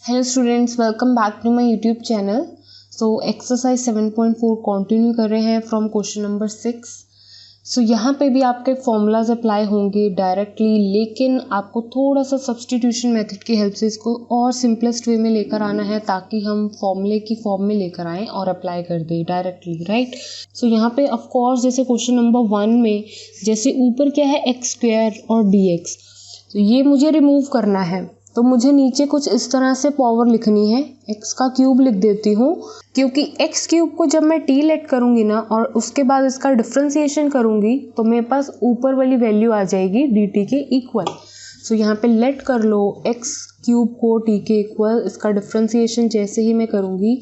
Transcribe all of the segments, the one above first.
Hello students, welcome back to my YouTube channel. So exercise 7.4 continue कर रहे हैं from question number 6। सो यहाँ पे भी आपके फॉर्मूलाज अप्लाई होंगे डायरेक्टली, लेकिन आपको थोड़ा सा सब्स्टिट्यूशन मेथड की हेल्प से इसको और सिंपलेस्ट वे में लेकर आना है ताकि हम फॉर्मूले की फॉर्म में लेकर आएँ और अप्लाई कर दें डायरेक्टली, राइट। सो यहाँ पे ऑफ कोर्स जैसे क्वेश्चन नंबर 1 में जैसे ऊपर क्या है एक्स स्क्वायर और dx, तो ये मुझे रिमूव करना है। तो मुझे नीचे कुछ इस तरह से पावर लिखनी है, x का क्यूब लिख देती हूँ, क्योंकि x क्यूब को जब मैं t लेट करूँगी ना और उसके बाद इसका डिफ्रेंसिएशन करूँगी तो मेरे पास ऊपर वाली वैल्यू आ जाएगी dt के इक्वल। सो यहाँ पे लेट कर लो x क्यूब को t के इक्वल, इसका डिफ्रेंसिएशन जैसे ही मैं करूँगी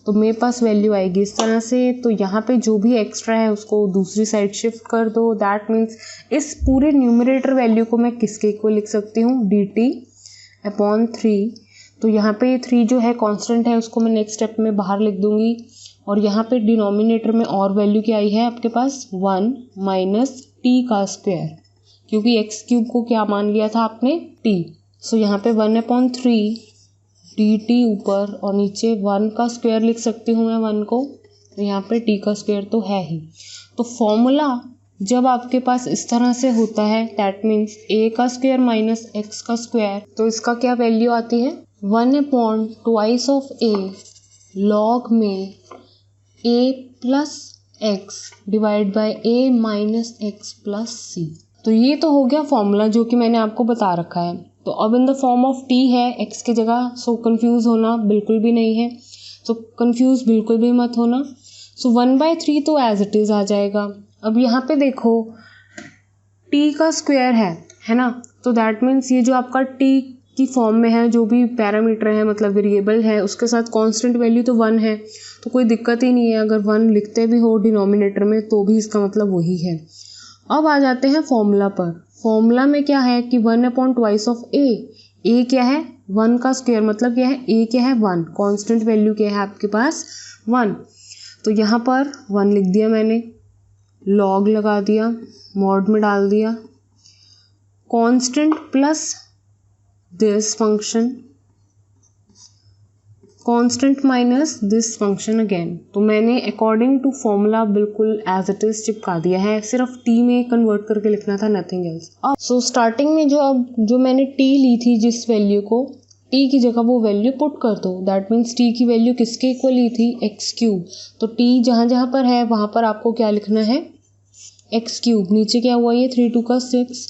तो मेरे पास वैल्यू आएगी इस तरह से। तो यहाँ पे जो भी एक्स्ट्रा है उसको दूसरी साइड शिफ्ट कर दो। दैट मीन्स इस पूरे न्यूमरेटर वैल्यू को मैं किसके इक्वल लिख सकती हूँ, dt अपॉन 3। तो यहाँ पे 3 जो है कांस्टेंट है, उसको मैं नेक्स्ट स्टेप में बाहर लिख दूंगी। और यहाँ पे डिनोमिनेटर में और वैल्यू क्या आई है आपके पास, 1 माइनस टी का स्क्वायर, क्योंकि एक्स क्यूब को क्या मान लिया था आपने, t। सो यहाँ पे 1/3 dt ऊपर और नीचे 1 का स्क्वायर लिख सकती हूँ मैं 1 को, तो यहाँ पे t का स्क्वायर तो है ही। तो फॉर्मूला जब आपके पास इस तरह से होता है दैट मीन्स a का स्क्वायर माइनस x का स्क्वायर, तो इसका क्या वैल्यू आती है, 1/2 ऑफ a लॉग में a plus x divide by a minus x plus c। तो ये तो हो गया फॉर्मूला जो कि मैंने आपको बता रखा है। तो अब in the form of t है x की जगह, सो कंफ्यूज होना बिल्कुल भी नहीं है, सो कंफ्यूज बिल्कुल भी मत होना। सो 1/3 तो एज इट इज़ आ जाएगा। अब यहाँ पे देखो t का स्क्वायर है ना, तो दैट मीन्स ये जो आपका t की फॉर्म में है जो भी पैरामीटर है मतलब वेरिएबल है उसके साथ कांस्टेंट वैल्यू तो 1 है, तो कोई दिक्कत ही नहीं है। अगर 1 लिखते भी हो डिनोमिनेटर में तो भी इसका मतलब वही है। अब आ जाते हैं फॉर्मूला पर। फॉर्मूला में क्या है कि 1/2 ऑफ a क्या है, 1 का स्क्वायर मतलब क्या है, a क्या है 1, कांस्टेंट वैल्यू क्या है आपके पास 1। तो यहाँ पर 1 लिख दिया मैंने, लॉग लगा दिया, मॉड में डाल दिया, constant plus this function, constant minus this function again. तो मैंने अकॉर्डिंग टू फॉर्मूला बिल्कुल एज इट इज चिपका दिया है, सिर्फ t में कन्वर्ट करके लिखना था, नथिंग एल्स। अब सो स्टार्टिंग में जो मैंने t ली थी जिस वैल्यू को, t की जगह वो वैल्यू पुट कर दो। दैट मीन्स t की वैल्यू किसके इक्वल ली थी, एक्स क्यूब। तो t जहाँ जहाँ पर है वहाँ पर आपको क्या लिखना है, एक्स क्यूब। नीचे क्या हुआ, ये 3 2 का 6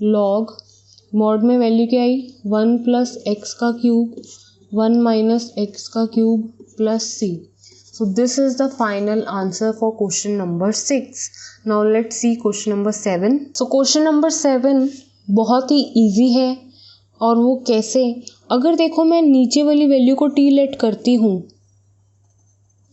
लॉग, मॉड में वैल्यू क्या आई 1 प्लस एक्स का क्यूब 1 माइनस एक्स का cube plus c। So this is the final answer for question number 6। Now let's see question number 7। So question number 7 बहुत ही इजी है। और वो कैसे, अगर देखो मैं नीचे वाली वैल्यू को t लेट करती हूँ,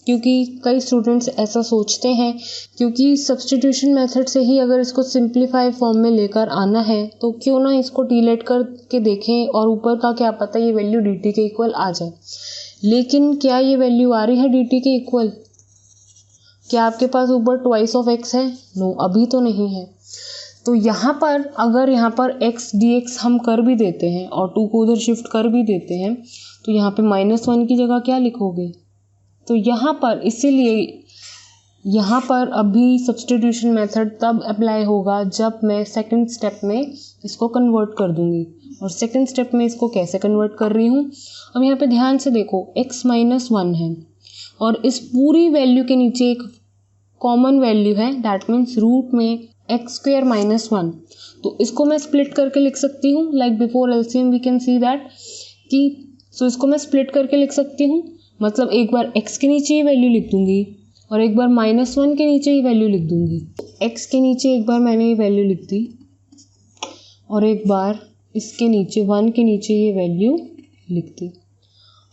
क्योंकि कई स्टूडेंट्स ऐसा सोचते हैं क्योंकि सब्स्टिट्यूशन मेथड से ही अगर इसको सिंप्लीफाई फॉर्म में लेकर आना है तो क्यों ना इसको टी लेट करके देखें और ऊपर का क्या पता ये वैल्यू dt के इक्वल आ जाए। लेकिन क्या ये वैल्यू आ रही है dt के इक्वल, क्या आपके पास ऊपर 2 ऑफ x है, नो अभी तो नहीं है। तो यहाँ पर अगर यहाँ पर x dx हम कर भी देते हैं और 2 को उधर शिफ्ट कर भी देते हैं तो यहाँ पे -1 की जगह क्या लिखोगे, तो यहाँ पर इसीलिए यहाँ पर अभी सब्स्टिट्यूशन मेथड तब अप्लाई होगा जब मैं सेकंड स्टेप में इसको कन्वर्ट कर दूंगी। और सेकंड स्टेप में इसको कैसे कन्वर्ट कर रही हूँ, अब यहाँ पे ध्यान से देखो x -1 है और इस पूरी वैल्यू के नीचे एक कॉमन वैल्यू है, दैट मीन्स रूट में एक्स स्क्वायर -1। तो इसको मैं स्प्लिट करके लिख सकती हूँ, like before LCM we can see that कि सो इसको मैं स्प्लिट करके लिख सकती हूँ, मतलब एक बार x के नीचे ही वैल्यू लिख दूंगी और एक बार -1 के नीचे ही वैल्यू लिख दूंगी। x के नीचे एक बार मैंने ये वैल्यू लिख दी और एक बार इसके नीचे 1 के नीचे ये वैल्यू लिख दी।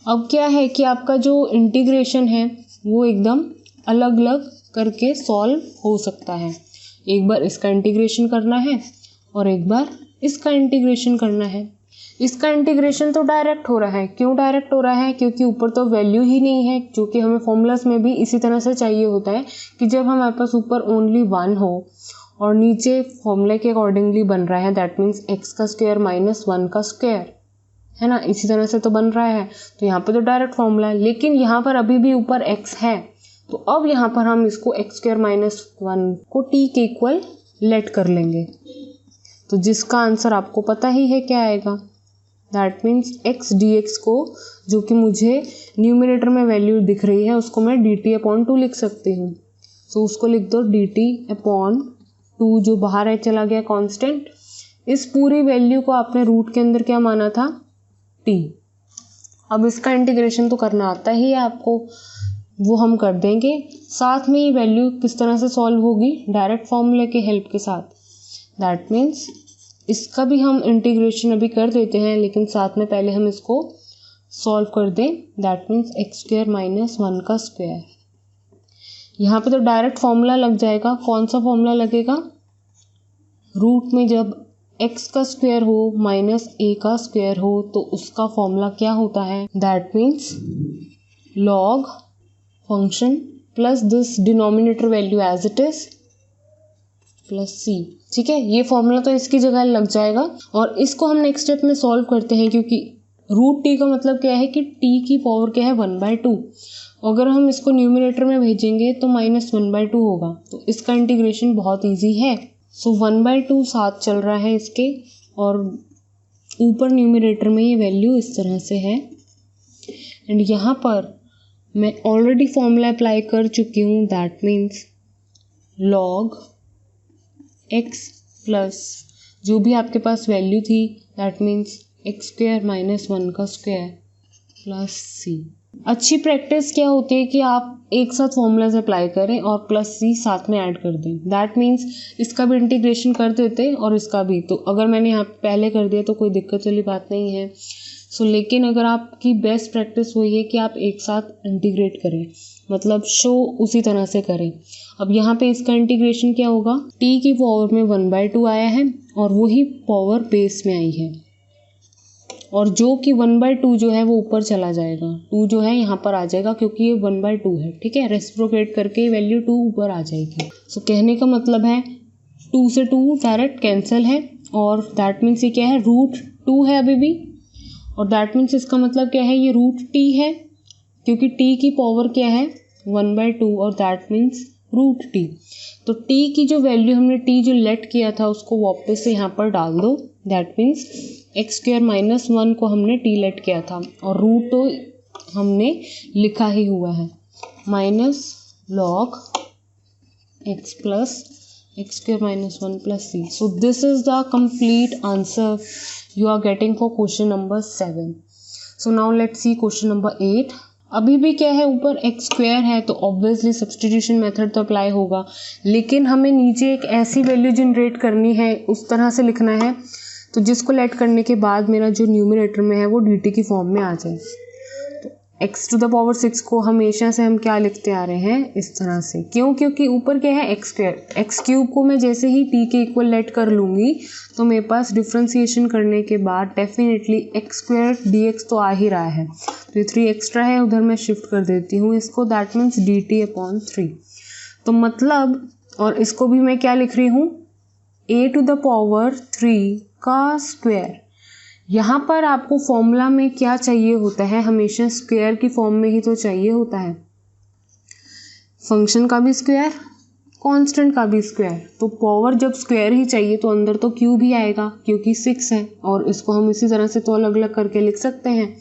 अब क्या है कि आपका जो इंटीग्रेशन है वो एकदम अलग अलग करके सॉल्व हो सकता है। एक बार इसका इंटीग्रेशन करना है और एक बार इसका इंटीग्रेशन करना है। इसका इंटीग्रेशन तो डायरेक्ट हो रहा है, क्यों डायरेक्ट हो रहा है, क्योंकि ऊपर तो वैल्यू ही नहीं है, जो कि हमें फॉर्मूलास में भी इसी तरह से चाहिए होता है कि जब हमारे पास ऊपर ओनली 1 हो और नीचे फॉर्मूले के अकॉर्डिंगली बन रहा है, दैट मीन्स एक्स का स्क्वायर -1 का स्क्वायर, है ना, इसी तरह से तो बन रहा है। तो यहाँ पे तो डायरेक्ट फॉर्मूला है, लेकिन यहाँ पर अभी भी ऊपर x है, तो अब यहाँ पर हम इसको x² - 1 को t के इक्वल लेट कर लेंगे, तो जिसका आंसर आपको पता ही है क्या आएगा। दैट मीन्स x dx को, जो कि मुझे न्यूमरेटर में वैल्यू दिख रही है, उसको मैं dt/2 लिख सकती हूँ। तो उसको लिख दो dt/2, जो बाहर है चला गया कांस्टेंट। इस पूरी वैल्यू को आपने रूट के अंदर क्या माना था, t। अब इसका इंटीग्रेशन तो करना आता ही है आपको, वो हम कर देंगे। साथ में ये वैल्यू किस तरह से सॉल्व होगी, डायरेक्ट फॉर्मूले के हेल्प के साथ। दैट मीन्स इसका भी हम इंटीग्रेशन अभी कर देते हैं, लेकिन साथ में पहले हम इसको सॉल्व कर दें। दैट मीन्स x² - 1 का स्क्वायर। यहाँ पे तो डायरेक्ट फॉर्मूला लग जाएगा। कौन सा फॉर्मूला लगेगा, रूट में जब x का स्क्वायर हो माइनस a का स्क्वायर हो तो उसका फॉर्मूला क्या होता है, that means log function plus this denominator value as it is plus c। ठीक है, ये फॉर्मूला तो इसकी जगह लग जाएगा। और इसको हम नेक्स्ट स्टेप में सॉल्व करते हैं, क्योंकि रूट t का मतलब क्या है कि t की पावर क्या है, 1/2। अगर हम इसको न्यूमरेटर में भेजेंगे तो -1/2 होगा, तो इसका इंटीग्रेशन बहुत इजी है। सो 1/2 साथ चल रहा है इसके, और ऊपर न्यूमरेटर में ये वैल्यू इस तरह से है। एंड यहाँ पर मैं ऑलरेडी फॉर्मूला अप्लाई कर चुकी हूँ, that means log x plus जो भी आपके पास वैल्यू थी, दैट मीन्स x² - 1 का स्क्वायर प्लस c। अच्छी प्रैक्टिस क्या होती है कि आप एक साथ फॉर्मूलाज अप्लाई करें और प्लस c साथ में ऐड कर दें। दैट मीन्स इसका भी इंटीग्रेशन कर देते और इसका भी। तो अगर मैंने यहाँ पहले कर दिया तो कोई दिक्कत वाली बात नहीं है। लेकिन अगर आपकी बेस्ट प्रैक्टिस वही है कि आप एक साथ इंटीग्रेट करें, मतलब शो उसी तरह से करें। अब यहाँ पे इसका इंटीग्रेशन क्या होगा, t की पावर में 1/2 आया है और वही पावर बेस में आई है, और जो कि 1/2 जो है वो ऊपर चला जाएगा, 2 जो है यहाँ पर आ जाएगा क्योंकि ये 1/2 है। ठीक है, रेसिप्रोकेट करके वैल्यू 2 ऊपर आ जाएगी। कहने का मतलब है 2 से 2 डायरेक्ट कैंसिल है, और दैट मीन्स ये क्या है, रूट 2 है अभी भी, और दैट मीन्स इसका मतलब क्या है, ये रूट t है, क्योंकि t की पावर क्या है 1/2, और दैट मीन्स रूट t। तो t की जो वैल्यू हमने t जो लेट किया था उसको वापस से यहाँ पर डाल दो। दैट मीन्स x² - 1 को हमने t लेट किया था, और रूट तो हमने लिखा ही हुआ है, minus log x plus x² - 1 plus c। So this is the complete answer you are getting for question number 7. So now let's see question number 8. अभी भी क्या है, ऊपर x² है तो ऑब्वियसली सब्स्टिट्यूशन मेथड तो अप्लाई होगा, लेकिन हमें नीचे एक ऐसी वैल्यू जनरेट करनी है, उस तरह से लिखना है तो जिसको लेट करने के बाद मेरा जो न्यूमरेटर में है वो dt की फॉर्म में आ जाए। तो x⁴ को हमेशा से हम क्या लिखते आ रहे हैं, इस तरह से। क्यों, क्योंकि ऊपर क्या है x², x³ को मैं जैसे ही t के इक्वल लेट कर लूँगी तो मेरे पास डिफ्रेंसिएशन करने के बाद डेफिनेटली x² dx तो आ ही रहा है, तो ये 3 एक्स्ट्रा है, उधर मैं शिफ्ट कर देती हूँ इसको, दैट मीन्स dt/3। तो मतलब, और इसको भी मैं क्या लिख रही हूँ, a⁴ का स्क्वायर। यहाँ पर आपको फॉर्मूला में क्या चाहिए होता है, हमेशा स्क्वायर की फॉर्म में ही तो चाहिए होता है, फंक्शन का भी स्क्वायर, कांस्टेंट का भी स्क्वायर। तो पावर जब स्क्वायर ही चाहिए तो अंदर तो क्यूब ही आएगा, क्योंकि 6 है, और इसको हम इसी तरह से तो अलग अलग करके लिख सकते हैं।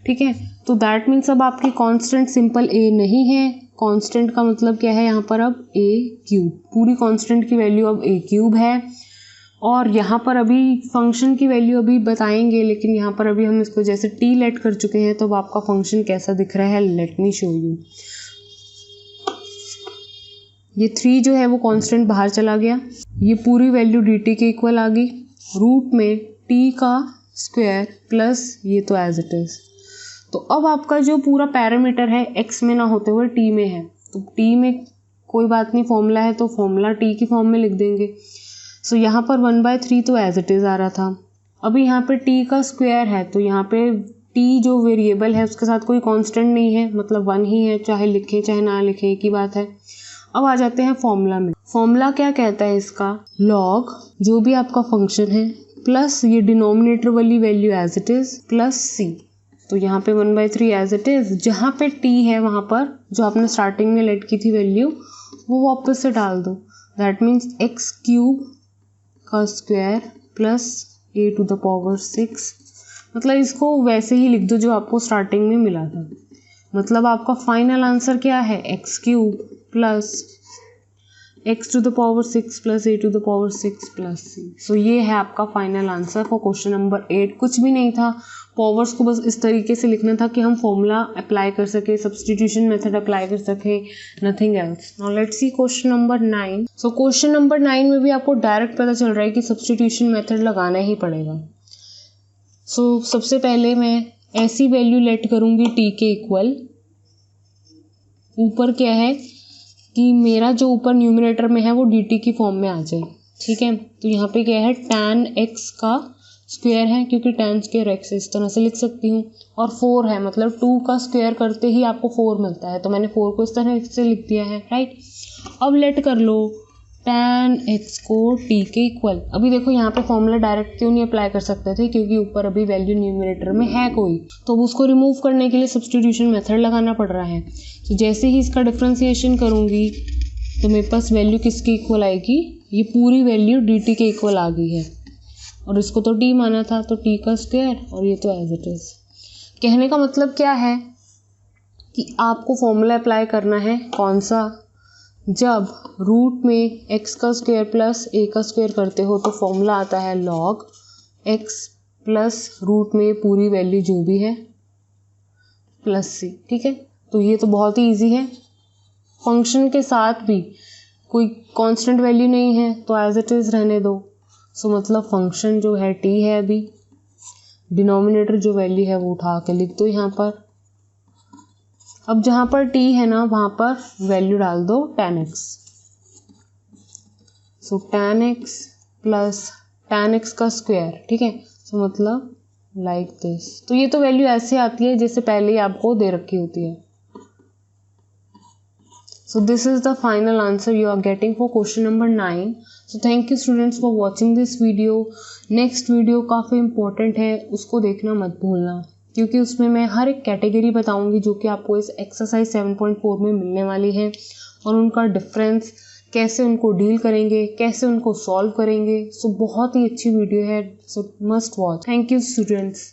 ठीक है, तो दैट मीन्स अब आपकी कांस्टेंट सिंपल a नहीं है, कांस्टेंट का मतलब क्या है, यहाँ पर अब a³, पूरी कांस्टेंट की वैल्यू अब a³ है। और यहाँ पर अभी फंक्शन की वैल्यू अभी बताएंगे, लेकिन यहाँ पर अभी हम इसको जैसे t लेट कर चुके हैं, तो अब आपका फंक्शन कैसा दिख रहा है, लेट मी शो यू। ये 3 जो है वो कांस्टेंट बाहर चला गया, ये पूरी वैल्यू dt के इक्वल आ गई, रूट में t का स्क्वायर प्लस ये तो एज इट इज। तो अब आपका जो पूरा पैरामीटर है x में ना होते हुए t में है, तो t में कोई बात नहीं, फॉर्मूला है तो फॉर्मूला t की फॉर्म में लिख देंगे। सो यहाँ पर 1/3 तो एज इट इज़ आ रहा था। अभी यहाँ पे t का स्क्वायर है, तो यहाँ पे t जो वेरिएबल है उसके साथ कोई कांस्टेंट नहीं है, मतलब 1 ही है, चाहे लिखें चाहे ना लिखें एक ही बात है। अब आ जाते हैं फॉर्मूला में। फॉर्मूला क्या कहता है इसका, log जो भी आपका फंक्शन है प्लस ये डिनोमिनेटर वाली value as it is plus c. तो यहाँ पे 1/3 एज इट इज, जहाँ पे टी है वहाँ पर जो आपने स्टार्टिंग में लेट की थी वैल्यू वो वापस से डाल दो। दैट मीन्स एक्स क्यूब का square plus a to the power 6, मतलब इसको वैसे ही लिख दो जो आपको स्टार्टिंग में मिला था। मतलब आपका फाइनल आंसर क्या है, x cube plus x to the power 6 plus a to the power 6 plus c। So ये है आपका final answer for question number 8। कुछ भी नहीं था, पावर्स को बस इस तरीके से लिखना था कि हम फॉर्मूला अप्लाई कर सके, सब्स्टिट्यूशन मेथड अप्लाई कर सके, nothing else. Now let's see question number 9। So question number 9 में भी आपको डायरेक्ट पता चल रहा है कि सब्स्टिट्यूशन मेथड लगाना ही पड़ेगा। सो सबसे पहले मैं ऐसी वैल्यू लेट करूंगी t के इक्वल, ऊपर क्या है कि मेरा जो ऊपर न्यूमरेटर में है वो dt की फॉर्म में आ जाए, ठीक है। तो यहाँ पे क्या है, tan x का स्क्वायर है क्योंकि tan स्क्वायर x इस तरह से लिख सकती हूँ, और 4 है मतलब 2 का स्क्वायर करते ही आपको 4 मिलता है, तो मैंने 4 को इस तरह से लिख दिया है, राइट। अब लेट कर लो tan x को t के इक्वल। अभी देखो यहाँ पे फॉर्मूला डायरेक्ट क्यों नहीं अप्लाई कर सकते थे, क्योंकि ऊपर अभी वैल्यू न्यूमरेटर में है कोई, तो उसको रिमूव करने के लिए सब्स्टिट्यूशन मेथड लगाना पड़ रहा है। तो जैसे ही इसका डिफ्रेंसिएशन करूँगी तो मेरे पास वैल्यू किसके इक्वल आएगी, ये पूरी वैल्यू dt के इक्वल आ गई है, और इसको तो t माना था तो t का स्क्वायर, और ये तो एज इट इज। कहने का मतलब क्या है कि आपको फॉर्मूला अप्लाई करना है, कौन सा, जब रूट में x का स्क्वायर प्लस a का स्क्वायर करते हो तो फॉर्मूला आता है log x प्लस रूट में पूरी वैल्यू जो भी है प्लस c, ठीक है। तो ये तो बहुत ही इजी है। फंक्शन के साथ भी कोई कांस्टेंट वैल्यू नहीं है तो एज इट इज रहने दो। सो मतलब फंक्शन जो है t है, अभी डिनोमिनेटर जो वैल्यू है वो उठा के लिख दो यहाँ पर। अब जहाँ पर t है ना वहाँ पर वैल्यू डाल दो tan x। सो tan x plus tan x का स्क्वायर, ठीक है। सो मतलब लाइक दिस। तो ये तो वैल्यू ऐसे आती है जैसे पहले ही आपको दे रखी होती है। So this is the final answer you are getting for question number 9. So thank you students for watching this video. Next video काफ़ी important है, उसको देखना मत भूलना, क्योंकि उसमें मैं हर एक कैटेगरी बताऊंगी जो कि आपको इस एक्सरसाइज 7.4 में मिलने वाली है, और उनका डिफरेंस, कैसे उनको डील करेंगे, कैसे उनको सॉल्व करेंगे। सो बहुत ही अच्छी वीडियो है, सो must watch. Thank you students.